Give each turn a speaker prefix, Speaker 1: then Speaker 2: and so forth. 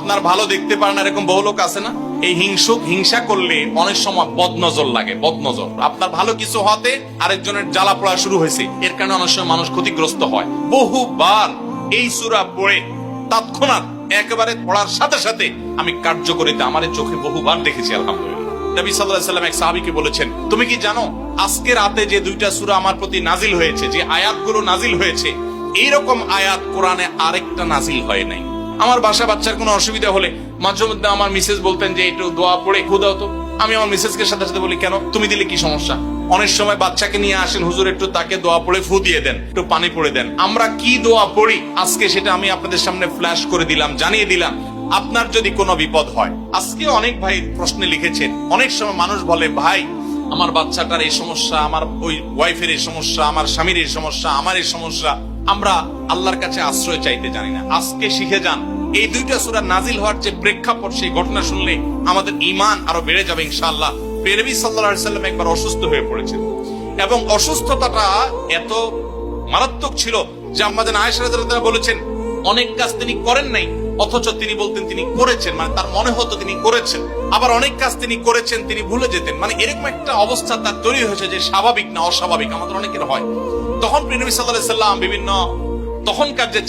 Speaker 1: আপনার ভালো দেখতে পারেন এরকম বহু লোক আছে না? এই হিংসা করলে অনেক সময় বদনজর লাগে, বদনজর। আপনার ভালো কিছু হতে আরেকজনের জ্বালা পড়া শুরু হয়েছে, এর কারণে অনেক সময় মানুষ ক্ষতিগ্রস্ত হয়। বহুবার এই সূরা পড়ে তৎক্ষণাৎ একেবারে পড়ার সাথে সাথে আমি কার্যকরিতা আমার চোখে বহুবার দেখেছি। আলহামদুলিল্লাহ। নবী সাল্লাল্লাহু আলাইহি ওয়াসাল্লাম এক সাহাবীকে বলেছেন, তুমি কি জানো আজকে রাতে যে দুইটা সূরা আমার প্রতি নাজিল হয়েছে, যে আয়াতগুলো নাজিল হয়েছে, এইরকম আয়াত কোরআনে আরেকটা নাজিল হয় নাই। আমার বাসা বাচ্চার কোনো অসুবিধা হলে মাঝে মধ্যে আমার মিসেস বলতেন যে একটু দোয়া পড়ে খু দাও তো। আমি আমার মিসেসকে সাথে সাথে বলি, কেন, তুমি দিলে কি সমস্যা? অনেক সময় বাচ্চাকে নিয়ে আসেন, হুজুর একটু তাকে দোয়া পড়ে ফু দিয়ে দেন, একটু পানি পড়ে দেন। আমরা কি দোয়া পড়ি আজকে সেটা আমি আপনাদের সামনে ফ্ল্যাশ করে দিলাম, জানিয়ে দিলাম। আপনার যদি কোনো বিপদ হয়, আজকে অনেক ভাই প্রশ্নে লিখেছেন, অনেক সময় মানুষ বলে, ভাই আমার বাচ্চাটার এই সমস্যা, আমার ওই ওয়াইফের এই সমস্যা, আমার স্বামীর এই সমস্যা, আমার এই সমস্যা, আমরা আল্লাহর কাছে আশ্রয় চাইতে জানি না। আজকে শিখে যান, এই দুইটা সূরা নাজিল হওয়ার যে প্রেক্ষাপট, সেই ঘটনা শুনলে আমাদের ঈমান আরো বেড়ে যাবে ইনশাআল্লাহ। নবী সাল্লাল্লাহু আলাইহি ওয়াসাল্লাম একবার অসুস্থ হয়ে পড়েছেন এবং অসুস্থতাটা এত মারাত্মক ছিল যে আম্মা জান আয়েশা রাদিয়াল্লাহু তাআলা বলেছেন, অনেক কাজ তিনি করেন নাই অথচ তিনি বলতেন তিনি করেছেন, মানে তার মনে হতো তিনি করেছেন। আবার অনেক কাজ তিনি করেছেন তিনি ভুলে যেতেন, মানে এরকম একটা অবস্থা তার তৈরি হয়েছে যে স্বাভাবিক না অস্বাভাবিক, আমাদের অনেকের হয়। তখন নবী সাল্লাল্লাহু আলাইহি ওয়াসাল্লাম বিভিন্ন তখনকার যে